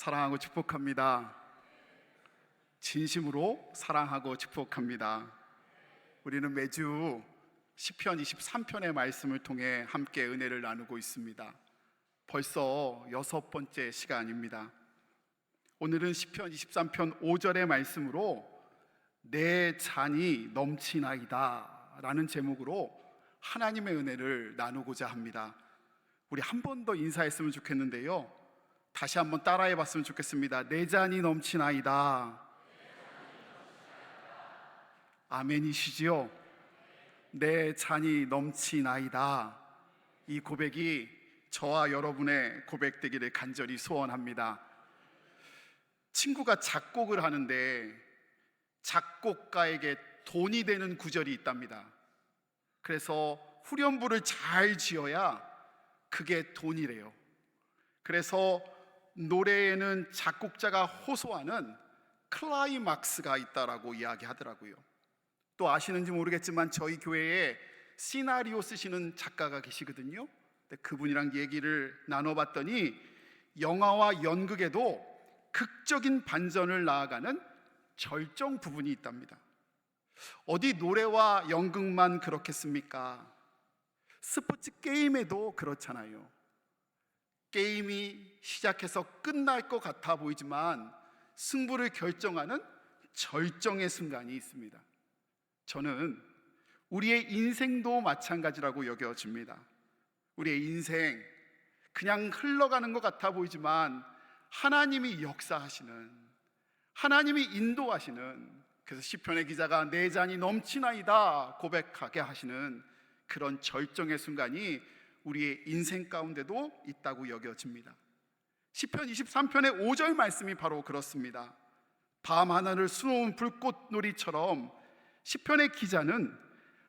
사랑하고 축복합니다. 진심으로 사랑하고 축복합니다. 우리는 매주 시편 23편의 말씀을 통해 함께 은혜를 나누고 있습니다. 벌써 6번째 시간입니다. 오늘은 시편 23편 5절의 말씀으로 내 잔이 넘치나이다 라는 제목으로 하나님의 은혜를 나누고자 합니다. 우리 한 번 더 인사했으면 좋겠는데요, 다시 한번 따라해 봤으면 좋겠습니다. 내 잔이 넘치나이다. 아멘이시지요? 내 잔이 넘치나이다. 이 고백이 저와 여러분의 고백되기를 간절히 소원합니다. 친구가 작곡을 하는데 작곡가에게 돈이 되는 구절이 있답니다. 그래서 후렴부를 잘 지어야 그게 돈이래요. 그래서 노래에는 작곡자가 호소하는 클라이막스가 있다라고 이야기하더라고요. 또 아시는지 모르겠지만 저희 교회에 시나리오 쓰시는 작가가 계시거든요. 그분이랑 얘기를 나눠봤더니 영화와 연극에도 극적인 반전을 나아가는 절정 부분이 있답니다. 어디 노래와 연극만 그렇겠습니까? 스포츠 게임에도 그렇잖아요. 게임이 시작해서 끝날 것 같아 보이지만 승부를 결정하는 절정의 순간이 있습니다. 저는 우리의 인생도 마찬가지라고 여겨집니다. 우리의 인생 그냥 흘러가는 것 같아 보이지만 하나님이 역사하시는, 하나님이 인도하시는, 그래서 시편의 기자가 내 잔이 넘치나이다 고백하게 하시는 그런 절정의 순간이 우리의 인생 가운데도 있다고 여겨집니다. 시편 23편의 5절 말씀이 바로 그렇습니다. 밤 하늘을 수놓은 불꽃놀이처럼 시편의 기자는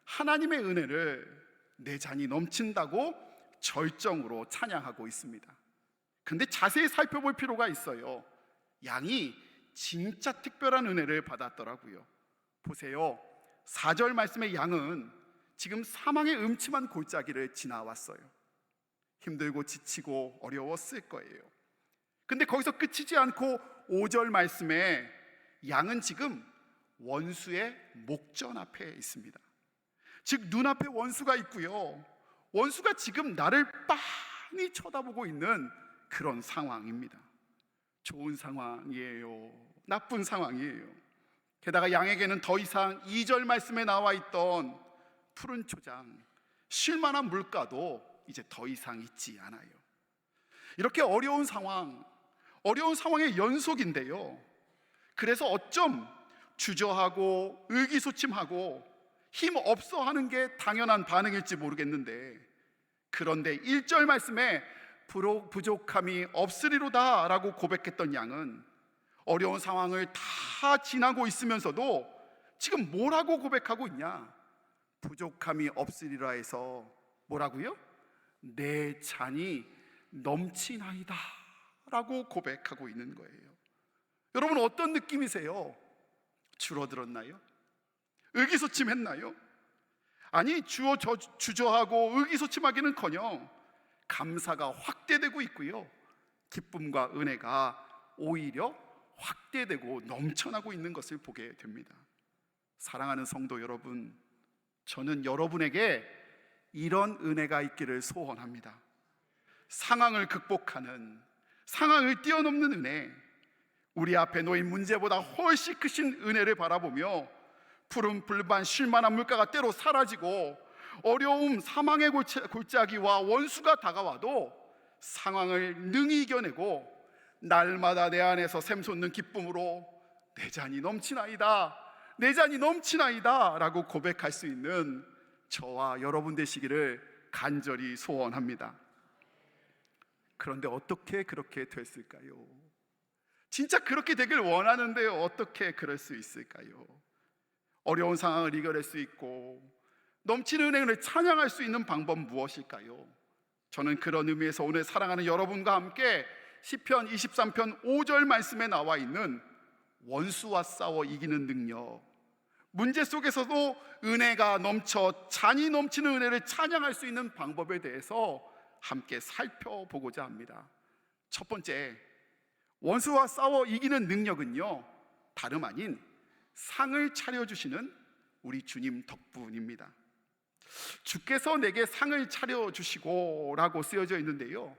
하나님의 은혜를 내 잔이 넘친다고 절정으로 찬양하고 있습니다. 근데 자세히 살펴볼 필요가 있어요. 양이 진짜 특별한 은혜를 받았더라고요. 보세요. 4절 말씀의 양은 지금 사망의 음침한 골짜기를 지나왔어요. 힘들고 지치고 어려웠을 거예요. 근데 거기서 끝이지 않고 5절 말씀에 양은 지금 원수의 목전 앞에 있습니다. 즉 눈앞에 원수가 있고요, 원수가 지금 나를 빤히 쳐다보고 있는 그런 상황입니다. 좋은 상황이에요? 나쁜 상황이에요? 게다가 양에게는 더 이상 2절 말씀에 나와 있던 푸른 초장, 쉴만한 물가도 이제 더 이상 있지 않아요. 이렇게 어려운 상황의 연속인데요, 그래서 어쩜 주저하고 의기소침하고 힘 없어 하는 게 당연한 반응일지 모르겠는데, 그런데 1절 말씀에 부족함이 없으리로다 라고 고백했던 양은 어려운 상황을 다 지나고 있으면서도 지금 뭐라고 고백하고 있냐? 부족함이 없으리라 해서 뭐라고요? 내 잔이 넘치나이다 라고 고백하고 있는 거예요. 여러분 어떤 느낌이세요? 줄어들었나요? 의기소침했나요? 아니, 주저하고 의기소침하기는커녕 감사가 확대되고 있고요, 기쁨과 은혜가 오히려 확대되고 넘쳐나고 있는 것을 보게 됩니다. 사랑하는 성도 여러분, 저는 여러분에게 이런 은혜가 있기를 소원합니다. 상황을 극복하는, 상황을 뛰어넘는 은혜, 우리 앞에 놓인 문제보다 훨씬 크신 은혜를 바라보며 푸른 불반 쉴만한 물가가 때로 사라지고 어려움, 사망의 골짜기와 원수가 다가와도 상황을 능히 이겨내고 날마다 내 안에서 샘솟는 기쁨으로 내 잔이 넘치나이다, 내 잔이 넘치나이다 라고 고백할 수 있는 저와 여러분 되시기를 간절히 소원합니다. 그런데 어떻게 그렇게 됐을까요? 진짜 그렇게 되길 원하는데요, 어떻게 그럴 수 있을까요? 어려운 상황을 이겨낼 수 있고 넘치는 은혜를 찬양할 수 있는 방법 무엇일까요? 저는 그런 의미에서 오늘 사랑하는 여러분과 함께 시편 23편 5절 말씀에 나와 있는 원수와 싸워 이기는 능력, 문제 속에서도 은혜가 넘쳐 잔이 넘치는 은혜를 찬양할 수 있는 방법에 대해서 함께 살펴보고자 합니다. 첫 번째, 원수와 싸워 이기는 능력은요, 다름 아닌 상을 차려주시는 우리 주님 덕분입니다. 주께서 내게 상을 차려주시고 라고 쓰여져 있는데요,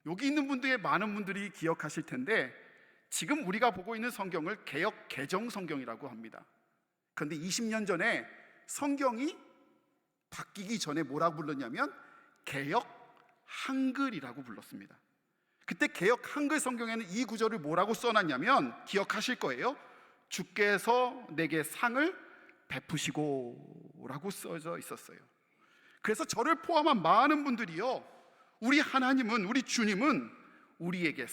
여기 있는 분들의 많은 분들이 기억하실 텐데, 지금 우리가 보고 있는 성경을 개역 개정 성경이라고 합니다. 그런데 20년 전에 성경이 바뀌기 전에 뭐라고 불렀냐면 개역 한글이라고 불렀습니다. 그때 개역 한글 성경에는 이 구절을 뭐라고 써놨냐면, 기억하실 거예요. 주께서 내게 상을 베푸시고 라고 써져 있었어요. 그래서 저를 포함한 많은 분들이요, 우리 하나님은, 우리 주님은 우리에게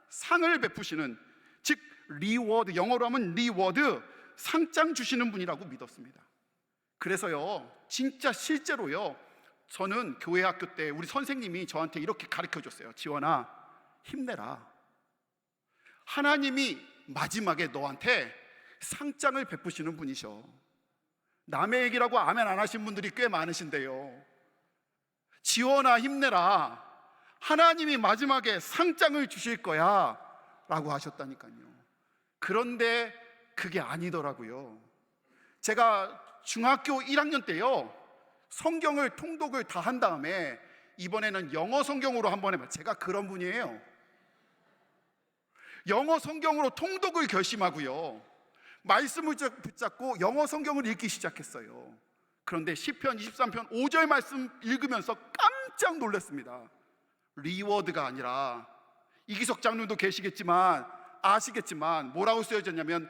상을 베푸시는, 즉 리워드, 영어로 하면 리워드, 상장 주시는 분이라고 믿었습니다. 그래서요, 진짜 실제로요, 저는 교회 학교 때 우리 선생님이 저한테 이렇게 가르쳐 줬어요. 지원아, 힘내라. 하나님이 마지막에 너한테 상장을 베푸시는 분이셔. 남의 얘기라고 아멘 안 하신 분들이 꽤 많으신데요, 지원아 힘내라, 하나님이 마지막에 상장을 주실 거야 라고 하셨다니까요. 그런데 그게 아니더라고요. 제가 중학교 1학년 때요, 성경을 통독을 다 한 다음에 이번에는 영어 성경으로 한번 해봐요. 제가 그런 분이에요. 영어 성경으로 통독을 결심하고요, 말씀을 붙잡고 영어 성경을 읽기 시작했어요. 그런데 시편 23편 5절 말씀 읽으면서 깜짝 놀랐습니다. 리워드가 아니라, 이기석 장로도 계시겠지만 아시겠지만 뭐라고 쓰여졌냐면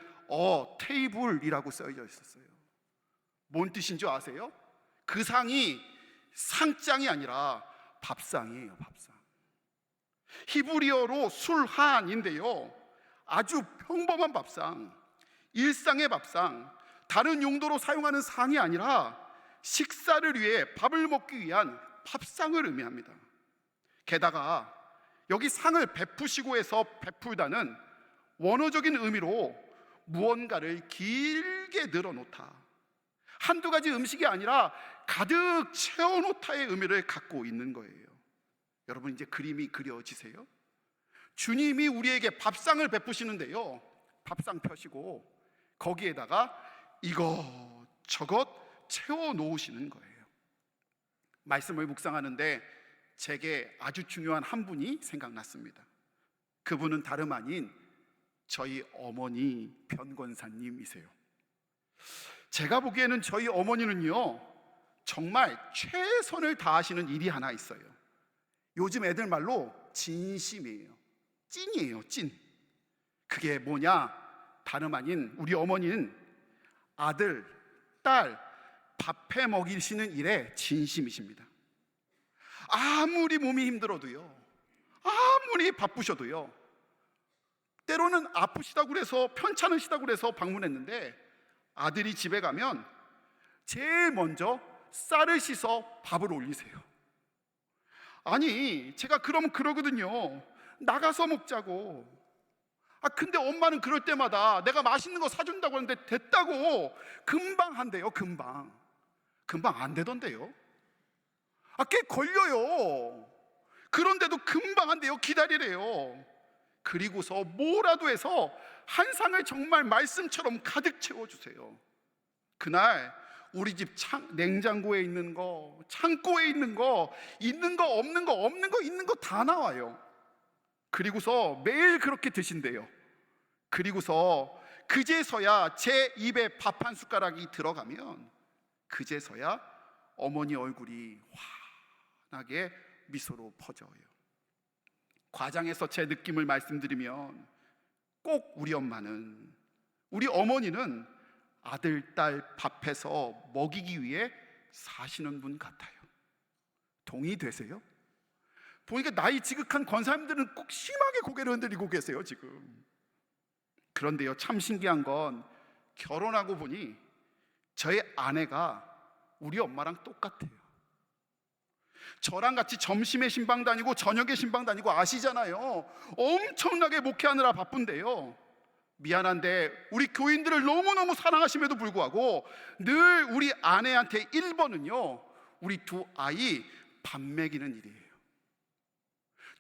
테이블이라고 쓰여져 있었어요. 뭔 뜻인 줄 아세요? 그 상이 상장이 아니라 밥상이에요. 밥상. 히브리어로 술한인데요, 아주 평범한 밥상, 일상의 밥상, 다른 용도로 사용하는 상이 아니라 식사를 위해 밥을 먹기 위한 밥상을 의미합니다. 게다가 여기 상을 베푸시고 해서 베풀다는 원어적인 의미로 무언가를 길게 늘어놓다, 한두 가지 음식이 아니라 가득 채워놓다의 의미를 갖고 있는 거예요. 여러분, 이제 그림이 그려지세요? 주님이 우리에게 밥상을 베푸시는데요, 밥상 펴시고 거기에다가 이것저것 채워놓으시는 거예요. 말씀을 묵상하는데 제게 아주 중요한 한 분이 생각났습니다. 그분은 다름 아닌 저희 어머니 변권사님이세요. 제가 보기에는 저희 어머니는요, 정말 최선을 다하시는 일이 하나 있어요. 요즘 애들 말로 진심이에요. 찐이에요, 찐. 그게 뭐냐? 다름 아닌 우리 어머니는 아들, 딸 밥해 먹이시는 일에 진심이십니다. 아무리 몸이 힘들어도요, 아무리 바쁘셔도요, 때로는 아프시다고 그래서, 편찮으시다고 그래서 방문했는데 아들이 집에 가면 제일 먼저 쌀을 씻어 밥을 올리세요. 아니, 제가 그러면 그러거든요. 나가서 먹자고. 근데 엄마는 그럴 때마다 내가 맛있는 거 사준다고 하는데 됐다고 금방 한대요. 금방 안 되던데요. 꽤 걸려요. 그런데도 금방 한대요. 기다리래요. 그리고서 뭐라도 해서 한 상을 정말 말씀처럼 가득 채워주세요. 그날 우리 집 냉장고에 있는 거, 창고에 있는 거, 있는 거 없는 거, 없는 거 있는 거 다 나와요. 그리고서 매일 그렇게 드신대요. 그리고서 그제서야 제 입에 밥 한 숟가락이 들어가면 그제서야 어머니 얼굴이 환하게 미소로 퍼져요. 과장해서 제 느낌을 말씀드리면 꼭 우리 엄마는, 우리 어머니는 아들, 딸 밥해서 먹이기 위해 사시는 분 같아요. 동의되세요? 보니까 나이 지극한 권사님들은 꼭 심하게 고개를 흔들리고 계세요 지금. 그런데요, 참 신기한 건 결혼하고 보니 저희 아내가 우리 엄마랑 똑같아요. 저랑 같이 점심에 신방 다니고 저녁에 신방 다니고 아시잖아요. 엄청나게 목회하느라 바쁜데요, 미안한데 우리 교인들을 너무너무 사랑하심에도 불구하고 늘 우리 아내한테 1번은요 우리 두 아이 밥 먹이는 일이에요.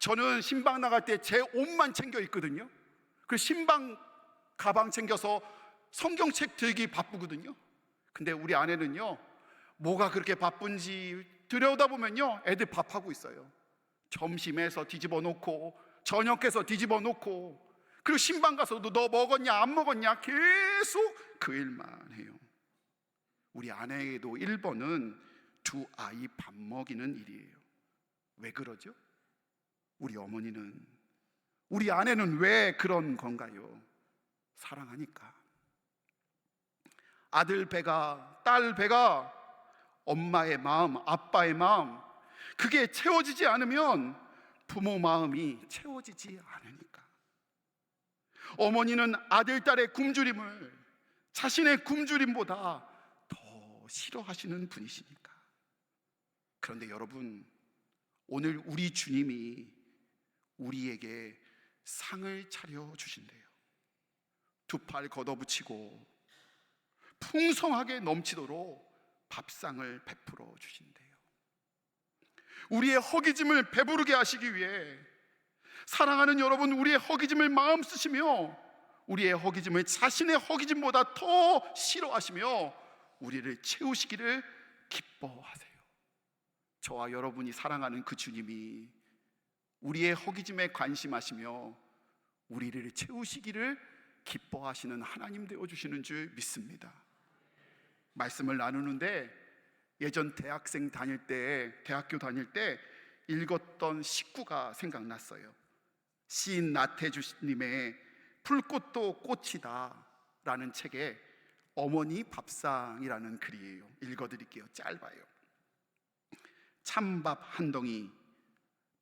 저는 신방 나갈 때 제 옷만 챙겨 입거든요. 그 신방 가방 챙겨서 성경책 들기 바쁘거든요. 근데 우리 아내는요, 뭐가 그렇게 바쁜지 들여다보면요, 애들 밥하고 있어요. 점심에서 뒤집어 놓고 저녁에서 뒤집어 놓고, 그리고 신방 가서도 너 먹었냐 안 먹었냐 계속 그 일만 해요. 우리 아내에게도 1번은 두 아이 밥 먹이는 일이에요. 왜 그러죠? 우리 어머니는, 우리 아내는 왜 그런 건가요? 사랑하니까. 아들 배가, 딸 배가, 엄마의 마음, 아빠의 마음, 그게 채워지지 않으면 부모 마음이 채워지지 않으니까. 어머니는 아들, 딸의 굶주림을 자신의 굶주림보다 더 싫어하시는 분이시니까. 그런데 여러분, 오늘 우리 주님이 우리에게 상을 차려주신대요. 두 팔 걷어붙이고 풍성하게 넘치도록 밥상을 베풀어 주신대요. 우리의 허기짐을 배부르게 하시기 위해, 사랑하는 여러분, 우리의 허기짐을 마음 쓰시며 우리의 허기짐을 자신의 허기짐보다 더 싫어하시며 우리를 채우시기를 기뻐하세요. 저와 여러분이 사랑하는 그 주님이 우리의 허기짐에 관심하시며 우리를 채우시기를 기뻐하시는 하나님 되어주시는 줄 믿습니다. 말씀을 나누는데, 예전 대학교 다닐 때 읽었던 식구가 생각났어요. 시인 나태주님의 풀꽃도 꽃이다 라는 책에 어머니 밥상이라는 글이에요. 읽어드릴게요. 짧아요. 찬밥 한 덩이,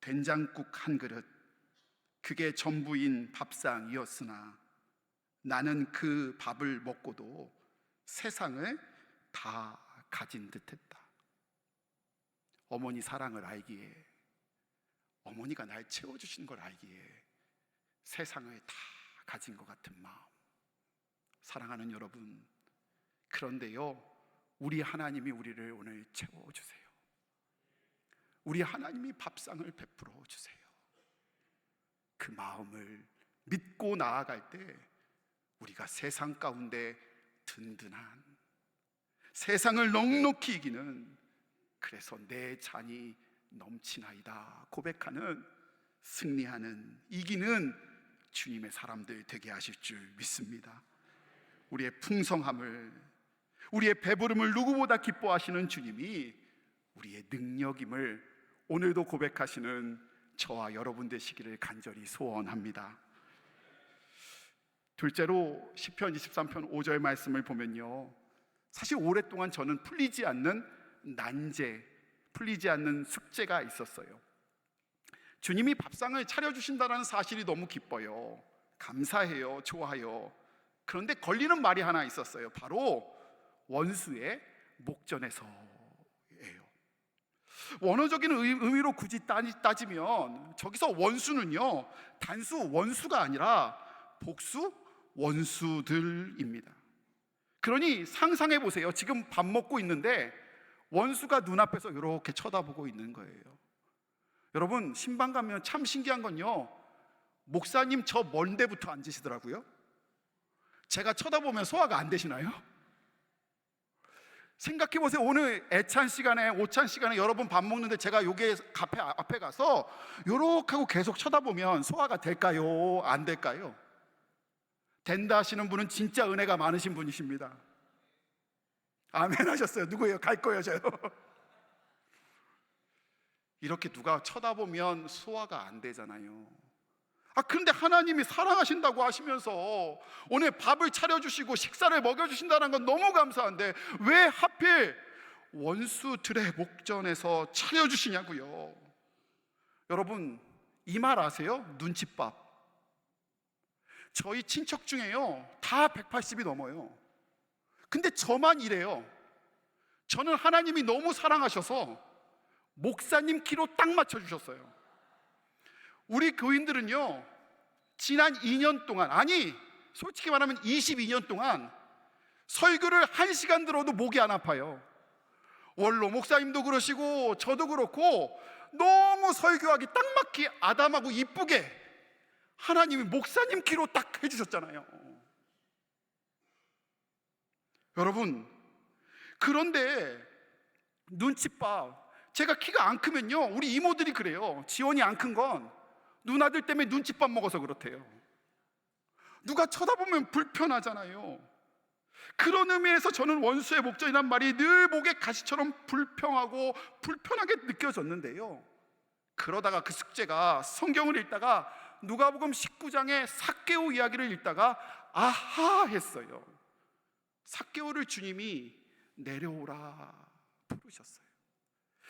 된장국 한 그릇, 그게 전부인 밥상이었으나 나는 그 밥을 먹고도 세상을 다 가진 듯했다. 어머니 사랑을 알기에, 어머니가 날 채워주신 걸 알기에 세상을 다 가진 것 같은 마음. 사랑하는 여러분, 그런데요, 우리 하나님이 우리를 오늘 채워주세요. 우리 하나님이 밥상을 베풀어 주세요. 그 마음을 믿고 나아갈 때 우리가 세상 가운데 든든한, 세상을 넉넉히 이기는, 그래서 내 잔이 넘치나이다 고백하는, 승리하는, 이기는 주님의 사람들 되게 하실 줄 믿습니다. 우리의 풍성함을, 우리의 배부름을 누구보다 기뻐하시는 주님이 우리의 능력임을 오늘도 고백하시는 저와 여러분 되시기를 간절히 소원합니다. 둘째로 시편 23편 5절 말씀을 보면요, 사실 오랫동안 저는 풀리지 않는 난제, 풀리지 않는 숙제가 있었어요. 주님이 밥상을 차려주신다는 사실이 너무 기뻐요. 감사해요. 좋아요. 그런데 걸리는 말이 하나 있었어요. 바로 원수의 목전에서예요. 원어적인 의미로 굳이 따지면 저기서 원수는요, 단수 원수가 아니라 복수 원수들입니다. 그러니 상상해 보세요. 지금 밥 먹고 있는데 원수가 눈앞에서 이렇게 쳐다보고 있는 거예요. 여러분, 신방 가면 참 신기한 건요, 목사님 저 먼 데부터 앉으시더라고요. 제가 쳐다보면 소화가 안 되시나요? 생각해 보세요. 오늘 애찬 시간에, 오찬 시간에 여러분 밥 먹는데 제가 여기 카페 앞에 가서 요렇게 하고 계속 쳐다보면 소화가 될까요? 안 될까요? 된다 하시는 분은 진짜 은혜가 많으신 분이십니다. 아멘 하셨어요. 누구예요? 갈 거예요, 저요. 이렇게 누가 쳐다보면 소화가 안 되잖아요. 그런데 하나님이 사랑하신다고 하시면서 오늘 밥을 차려주시고 식사를 먹여주신다는 건 너무 감사한데 왜 하필 원수들의 목전에서 차려주시냐고요. 여러분, 이 말 아세요? 눈칫밥. 저희 친척 중에요, 다 180이 넘어요. 근데 저만 이래요. 저는 하나님이 너무 사랑하셔서 목사님 키로 딱 맞춰주셨어요. 우리 교인들은요, 지난 2년 동안, 아니 솔직히 말하면 22년 동안 설교를 1시간 들어도 목이 안 아파요. 원로 목사님도 그러시고 저도 그렇고 너무 설교하기 딱 맞게 아담하고 이쁘게 하나님이 목사님 키로 딱 해주셨잖아요. 여러분, 그런데 눈칫밥, 제가 키가 안 크면요, 우리 이모들이 그래요. 지원이 안 큰 건 누나들 때문에 눈칫밥 먹어서 그렇대요. 누가 쳐다보면 불편하잖아요. 그런 의미에서 저는 원수의 목전이란 말이 늘 목에 가시처럼 불평하고 불편하게 느껴졌는데요, 그러다가 그 숙제가 성경을 읽다가 누가복음 19장의 삭개오 이야기를 읽다가 아하 했어요. 삭개오를 주님이 내려오라 부르셨어요.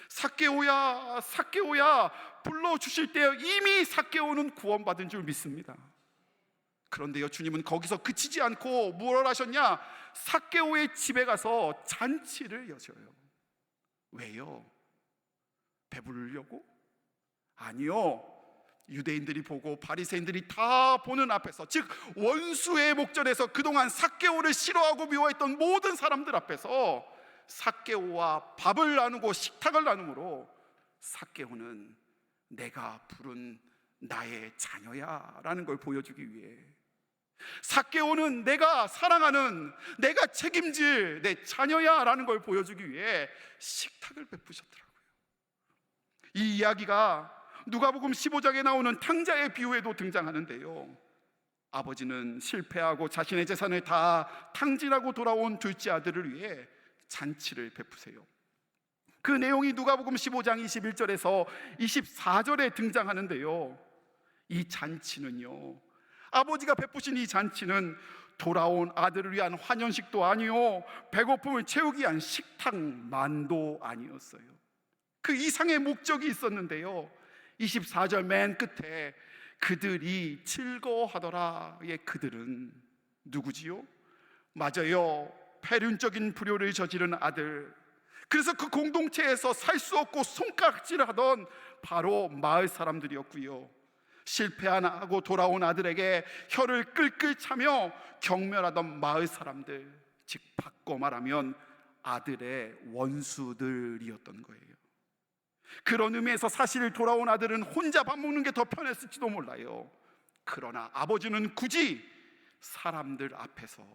삭개오야, 삭개오야 불러주실 때 이미 삭개오는 구원받은 줄 믿습니다. 그런데요, 주님은 거기서 그치지 않고 뭘 하셨냐? 삭개오의 집에 가서 잔치를 여셔요. 왜요? 배부르려고? 아니요. 유대인들이 보고 바리새인들이 다 보는 앞에서, 즉 원수의 목전에서 그동안 삭개오를 싫어하고 미워했던 모든 사람들 앞에서 삭개오와 밥을 나누고 식탁을 나눔으로 삭개오는 내가 부른 나의 자녀야 라는 걸 보여주기 위해, 삭개오는 내가 사랑하는, 내가 책임질 내 자녀야 라는 걸 보여주기 위해 식탁을 베푸셨더라고요. 이 이야기가 누가복음 15장에 나오는 탕자의 비유에도 등장하는데요, 아버지는 실패하고 자신의 재산을 다 탕진하고 돌아온 둘째 아들을 위해 잔치를 베푸세요. 그 내용이 누가복음 15장 21절에서 24절에 등장하는데요, 이 잔치는요, 아버지가 베푸신 이 잔치는 돌아온 아들을 위한 환연식도 아니요, 배고픔을 채우기 위한 식탁만도 아니었어요. 그 이상의 목적이 있었는데요, 24절 맨 끝에 그들이 즐거워하더라의 그들은 누구지요? 맞아요, 폐륜적인 불효를 저지른 아들, 그래서 그 공동체에서 살 수 없고 손가락질하던 바로 마을 사람들이었고요, 실패하고 돌아온 아들에게 혀를 끌끌 차며 경멸하던 마을 사람들, 즉 바꿔 말하면 아들의 원수들이었던 거예요. 그런 의미에서 사실 돌아온 아들은 혼자 밥 먹는 게 더 편했을지도 몰라요. 그러나 아버지는 굳이 사람들 앞에서,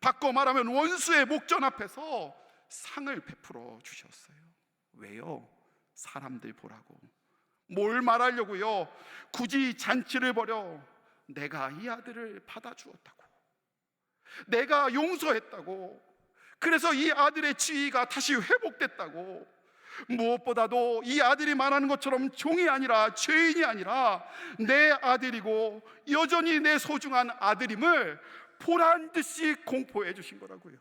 바꿔 말하면 원수의 목전 앞에서 상을 베풀어 주셨어요. 왜요? 사람들 보라고. 뭘 말하려고요? 굳이 잔치를 벌여 내가 이 아들을 받아주었다고, 내가 용서했다고, 그래서 이 아들의 지위가 다시 회복됐다고, 무엇보다도 이 아들이 말하는 것처럼 종이 아니라 죄인이 아니라 내 아들이고 여전히 내 소중한 아들임을 보란 듯이 공포해 주신 거라고요.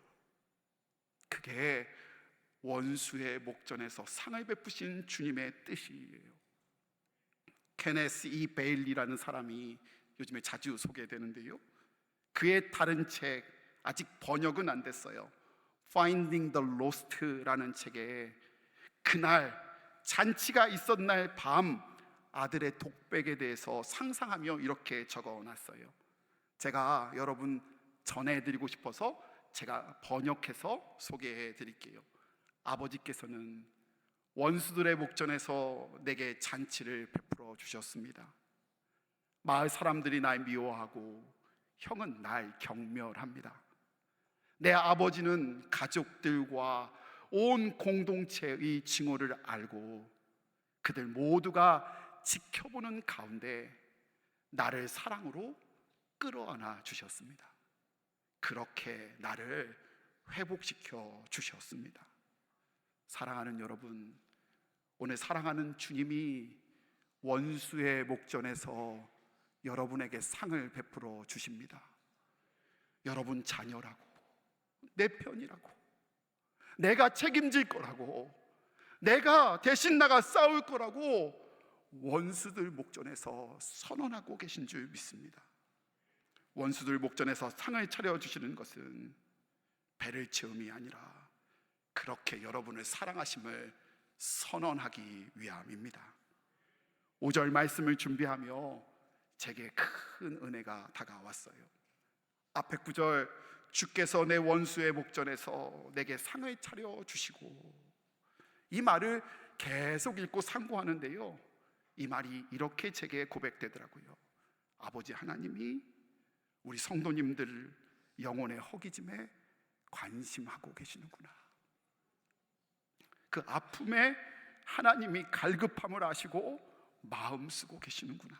그게 원수의 목전에서 상을 베푸신 주님의 뜻이에요. 케네스 이 베일리라는 사람이 요즘에 자주 소개되는데요, 그의 다른 책, 아직 번역은 안 됐어요, Finding the Lost라는 책에 그날 잔치가 있었던 날 밤 아들의 독백에 대해서 상상하며 이렇게 적어놨어요. 제가 여러분 전해드리고 싶어서 제가 번역해서 소개해 드릴게요. 아버지께서는 원수들의 목전에서 내게 잔치를 베풀어 주셨습니다. 마을 사람들이 날 미워하고 형은 날 경멸합니다. 내 아버지는 가족들과 온 공동체의 징후를 알고 그들 모두가 지켜보는 가운데 나를 사랑으로 끌어안아 주셨습니다. 그렇게 나를 회복시켜 주셨습니다. 사랑하는 여러분, 오늘 사랑하는 주님이 원수의 목전에서 여러분에게 상을 베풀어 주십니다. 여러분 자녀라고, 내 편이라고, 내가 책임질 거라고, 내가 대신 나가 싸울 거라고 원수들 목전에서 선언하고 계신 줄 믿습니다. 원수들 목전에서 상을 차려주시는 것은 배를 채움이 아니라 그렇게 여러분을 사랑하심을 선언하기 위함입니다. 5절 말씀을 준비하며 제게 큰 은혜가 다가왔어요. 앞에 9절, 주께서 내 원수의 목전에서 내게 상을 차려주시고, 이 말을 계속 읽고 상고하는데요, 이 말이 이렇게 제게 고백되더라고요. 아버지 하나님이 우리 성도님들 영혼의 허기짐에 관심하고 계시는구나. 그 아픔에 하나님이 갈급함을 아시고 마음 쓰고 계시는구나.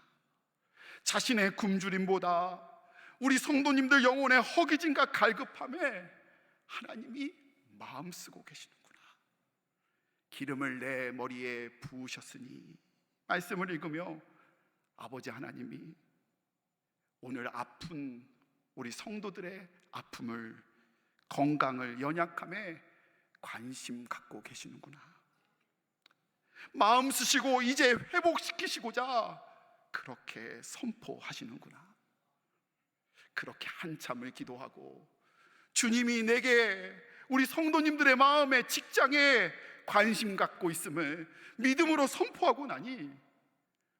자신의 굶주림보다 우리 성도님들 영혼의 허기짐과 갈급함에 하나님이 마음 쓰고 계시는구나. 기름을 내 머리에 부으셨으니, 말씀을 읽으며 아버지 하나님이 오늘 아픈 우리 성도들의 아픔을, 건강을, 연약함에 관심 갖고 계시는구나. 마음 쓰시고 이제 회복시키시고자 그렇게 선포하시는구나. 그렇게 한참을 기도하고 주님이 내게, 우리 성도님들의 마음에, 직장에 관심 갖고 있음을 믿음으로 선포하고 나니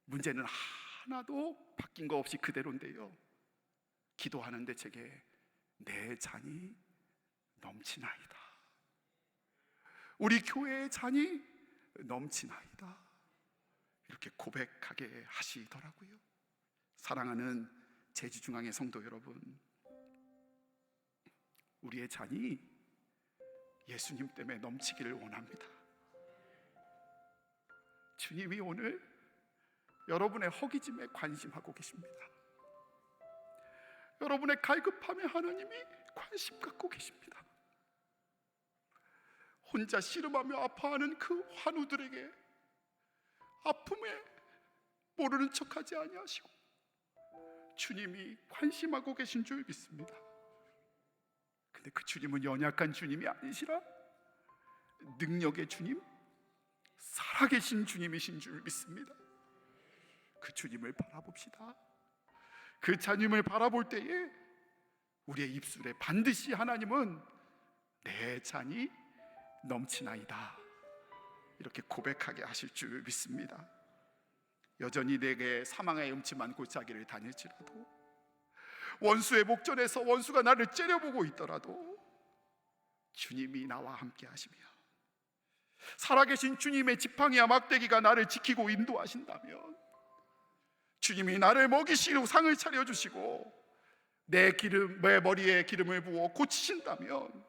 문제는 하나도 바뀐 거 없이 그대로인데요, 기도하는데 제게 내 잔이 넘치나이다, 우리 교회의 잔이 넘치나이다, 이렇게 고백하게 하시더라고요. 사랑하는 제주중앙의 성도 여러분, 우리의 잔이 예수님 때문에 넘치기를 원합니다. 주님이 오늘 여러분의 허기짐에 관심하고 계십니다. 여러분의 갈급함에 하나님이 관심 갖고 계십니다. 혼자 씨름하며 아파하는 그 환우들에게 아픔에 모르는 척하지 아니하시고 주님이 관심하고 계신 줄 믿습니다. 근데 그 주님은 연약한 주님이 아니시라 능력의 주님, 살아계신 주님이신 줄 믿습니다. 그 주님을 바라봅시다. 그 주님을 바라볼 때에 우리의 입술에 반드시 하나님은 내 잔이 넘치나이다, 이렇게 고백하게 하실 줄 믿습니다. 여전히 내게 사망의 음침한 골짜기를 다닐지라도, 원수의 목전에서 원수가 나를 째려보고 있더라도 주님이 나와 함께 하시며, 살아계신 주님의 지팡이와 막대기가 나를 지키고 인도하신다면, 주님이 나를 먹이시고 상을 차려주시고 내 머리에 기름을 부어 고치신다면,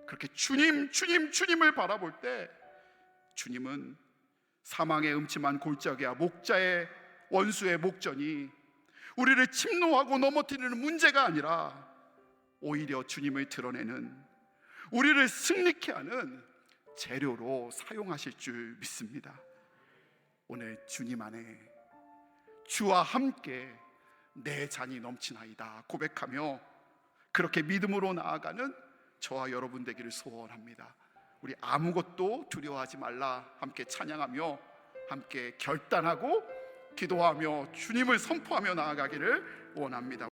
그렇게 주님을 바라볼 때 주님은 사망의 음침한 골짜기와 목자의 원수의 목전이 우리를 침노하고 넘어뜨리는 문제가 아니라 오히려 주님을 드러내는, 우리를 승리케 하는 재료로 사용하실 줄 믿습니다. 오늘 주님 안에 주와 함께 내 잔이 넘치나이다 고백하며 그렇게 믿음으로 나아가는 저와 여러분 되기를 소원합니다. 우리 아무것도 두려워하지 말라 함께 찬양하며 함께 결단하고 기도하며 주님을 선포하며 나아가기를 원합니다.